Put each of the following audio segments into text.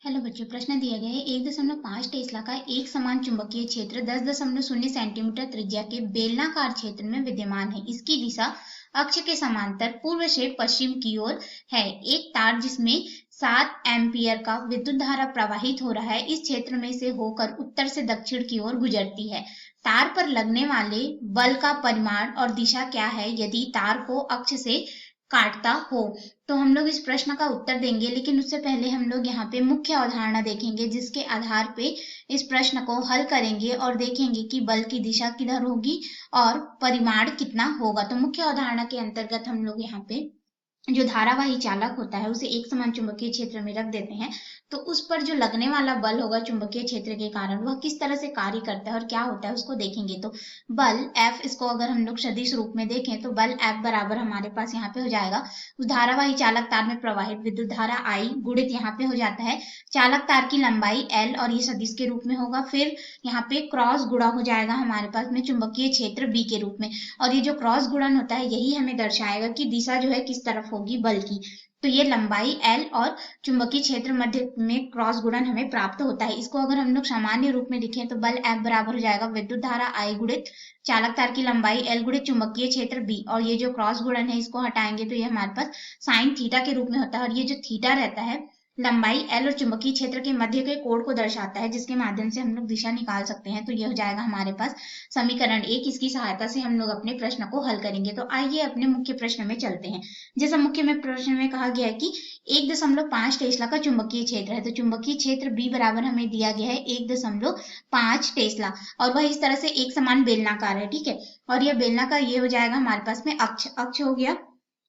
Hello बच्चों, प्रश्न दिया गया है 1.5 टेस्ला का एक समान चुंबकीय क्षेत्र 10.0 सेंटीमीटर त्रिज्या के बेलनाकार क्षेत्र में विद्यमान है। इसकी दिशा अक्ष के समांतर पूर्व से पश्चिम की ओर है। एक तार जिसमें 7 एम्पियर का विद्युत धारा प्रवाहित हो रहा है इस क्षेत्र में से होकर उत्तर से दक्षिण की ओर गुजरती है। तार पर लगने वाले बल का परिमाण और दिशा क्या है यदि तार को अक्ष से काटता हो। तो हम लोग इस प्रश्न का उत्तर देंगे, लेकिन उससे पहले हम लोग यहाँ पे मुख्य अवधारणा देखेंगे जिसके आधार पे इस प्रश्न को हल करेंगे और देखेंगे कि बल की दिशा किधर होगी और परिमाण कितना होगा। तो मुख्य अवधारणा के अंतर्गत हम लोग यहाँ पे जो धारावाही चालक होता है उसे एक समान चुंबकीय क्षेत्र में रख देते हैं, तो उस पर जो लगने वाला बल होगा चुंबकीय क्षेत्र के कारण वह किस तरह से कार्य करता है और क्या होता है उसको देखेंगे। तो बल F, इसको अगर हम लोग सदिश रूप में देखें तो बल F बराबर हमारे पास यहाँ पे हो जाएगा उस धारावाही चालक तार में प्रवाहित विद्युत धारा I गुणित यहाँ पे हो जाता है चालक तार की लंबाई L और ये सदिश के रूप में होगा। फिर यहाँ पे क्रॉस गुणा हो जाएगा हमारे पास में चुंबकीय क्षेत्र B के रूप में, और ये जो क्रॉस गुणन होता है यही हमें दर्शाएगा कि दिशा जो है किस तरफ होगी बल की। तो ये लंबाई L और चुंबकीय क्षेत्र मध्य में क्रॉस गुणन हमें प्राप्त होता है। इसको अगर हम लोग सामान्य रूप में लिखें तो बल F बराबर हो जाएगा विद्युत धारा I गुणित चालक तार की लंबाई L गुणित चुंबकीय क्षेत्र B, और ये जो क्रॉस गुणन है इसको हटाएंगे तो ये हमारे पास साइन थीटा के रूप में होता है, और ये जो थीटा रहता है लंबाई L और चुंबकीय क्षेत्र के मध्य के कोण को दर्शाता है जिसके माध्यम से हम लोग दिशा निकाल सकते हैं। तो ये हो जाएगा हमारे पास समीकरण 1। इसकी सहायता से हम लोग अपने प्रश्न को हल करेंगे। तो आइए अपने मुख्य प्रश्न में चलते हैं। जैसा मुख्य में प्रश्न में कहा गया है कि 1.5 टेस्ला का चुंबकीय क्षेत्र है, तो चुंबकीय क्षेत्र B बराबर हमें दिया गया है 1.5 टेस्ला, और वह इस तरह से एक समान बेलनाकार है। ठीक है, और यह बेलनाकार ये हो जाएगा हमारे पास में अक्ष हो गया।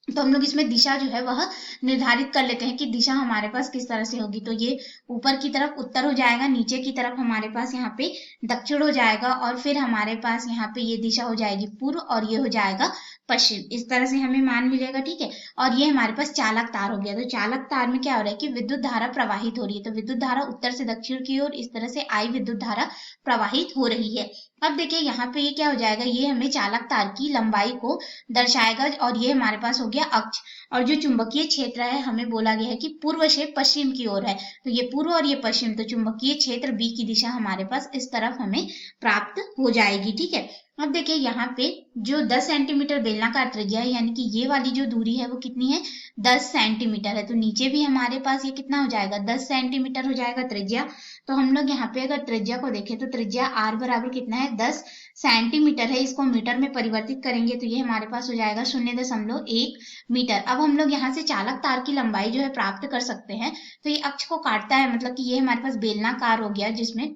तो हम लोग इसमें दिशा जो है वह निर्धारित कर लेते हैं कि दिशा हमारे पास किस तरह से होगी। तो ये ऊपर की तरफ उत्तर हो जाएगा, नीचे की तरफ हमारे पास यहाँ पे दक्षिण हो जाएगा, और फिर हमारे पास यहाँ पे ये दिशा हो जाएगी पूर्व और ये हो जाएगा पश्चिम। इस तरह से हमें मान मिलेगा। ठीक है, और ये हमारे पास चालक तार हो गया। तो चालक तार में क्या हो रहा है कि विद्युत धारा प्रवाहित हो रही है। तो विद्युत धारा उत्तर से दक्षिण की ओर इस तरह से I विद्युत धारा प्रवाहित हो रही है। अब देखिए यहाँ पे ये क्या हो जाएगा, ये हमें चालक तार की लंबाई को दर्शाएगा, और ये हमारे पास हो गया अक्ष। और जो चुंबकीय क्षेत्र है हमें बोला गया है कि पूर्व से पश्चिम की ओर है, तो ये पूर्व और ये पश्चिम, तो चुंबकीय क्षेत्र B की दिशा हमारे पास इस तरफ हमें प्राप्त हो जाएगी। ठीक है, अब देखिए यहाँ पे जो 10 सेंटीमीटर बेलनाकार त्रिज्या है, यानी कि ये वाली जो दूरी है वो कितनी है 10 सेंटीमीटर है। तो नीचे भी हमारे पास ये कितना हो जाएगा 10 सेंटीमीटर हो जाएगा त्रिज्या। तो हम लोग यहाँ पे अगर त्रिज्या को देखें तो त्रिज्या R बराबर कितना है 10 सेंटीमीटर है। इसको मीटर में परिवर्तित करेंगे तो ये हमारे पास हो जाएगा 0.1 मीटर। अब हम लोग यहाँ से चालक तार की लंबाई जो है प्राप्त कर सकते हैं। तो ये अक्ष को काटता है, मतलब कि ये हमारे पास बेलनाकार हो गया जिसमें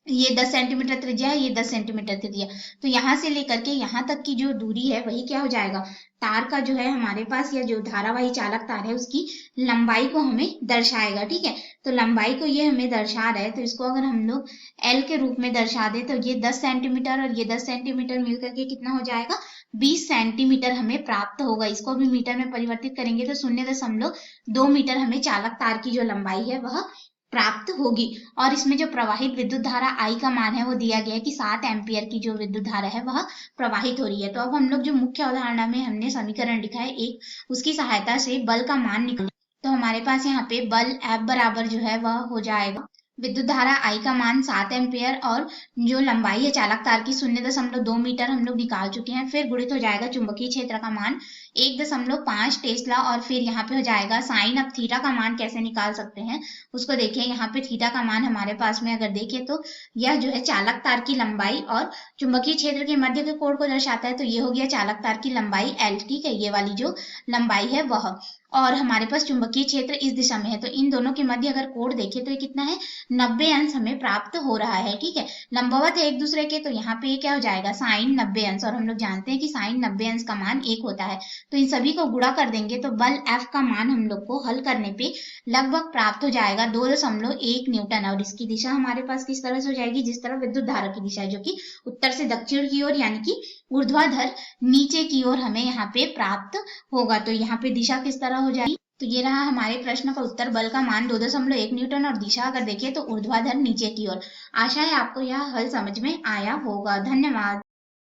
ये 10 सेंटीमीटर त्रिज्या है, ये 10 सेंटीमीटर त्रिज्या। तो यहाँ से लेकर के यहाँ तक की जो दूरी है वही क्या हो जाएगा तार का जो है हमारे पास, या जो धारावाही चालक तार है उसकी लंबाई को हमें दर्शाएगा। ठीक है, तो लंबाई को ये हमें दर्शा रहा है, तो इसको अगर हम लोग L के रूप में दर्शा दे तो ये 10 सेंटीमीटर और ये 10 सेंटीमीटर मिलकर के कितना हो जाएगा 20 सेंटीमीटर हमें प्राप्त होगा। इसको भी मीटर में परिवर्तित करेंगे तो 0.2 मीटर हमें चालक तार की जो लंबाई है वह प्राप्त होगी। और इसमें जो प्रवाहित विद्युत धारा I का मान है वो दिया गया है कि 7 एम्पियर की जो विद्युत धारा है वह प्रवाहित हो रही है। तो अब हम लोग जो मुख्य अवधारणा में हमने समीकरण लिखा है एक, उसकी सहायता से बल का मान निकाल, तो हमारे पास यहाँ पे बल F बराबर जो है वह हो जाएगा विद्युत धारा I का मान 7 एम्पियर और जो लंबाई है चालक तार की 0.2 मीटर हम लोग निकाल चुके हैं। फिर गुणित हो जाएगा चुंबकीय क्षेत्र का मान 1.5 टेस्ला, और फिर यहाँ पे हो जाएगा साइन। अब थीटा का मान कैसे निकाल सकते हैं उसको देखिए। यहाँ पे थीटा का मान हमारे पास में अगर देखें तो यह जो है चालक तार की लंबाई और चुंबकीय क्षेत्र के मध्य के कोण को दर्शाता है। तो ये हो गया चालक तार की लंबाई L। ठीक है, ये वाली जो लंबाई है वह, और हमारे पास चुंबकीय क्षेत्र इस दिशा में है, तो इन दोनों के मध्य अगर कोण देखें तो ये कितना है 90 अंश हमें प्राप्त हो रहा है। ठीक है, लंबवत है एक दूसरे के, तो यहाँ पे ये क्या हो जाएगा साइन 90 अंश, और हम लोग जानते हैं कि साइन 90 अंश का मान 1 होता है। तो इन सभी को गुणा कर देंगे तो बल F का मान हम लोग को हल करने पे लगभग प्राप्त हो जाएगा 2.1 न्यूटन, और इसकी दिशा हमारे पास किस तरह से हो जाएगी जिस तरह विद्युत धारा की दिशा है, जो कि उत्तर से दक्षिण की ओर यानी कि ऊर्ध्वाधर नीचे की ओर हमें यहाँ पे प्राप्त होगा। तो यहाँ पे दिशा किस तरह हो जाएगी, तो ये रहा हमारे प्रश्न का उत्तर, बल का मान 2.1 न्यूटन और दिशा अगर देखें तो ऊर्ध्वाधर नीचे की ओर। आशा है आपको यह हल समझ में आया होगा। धन्यवाद।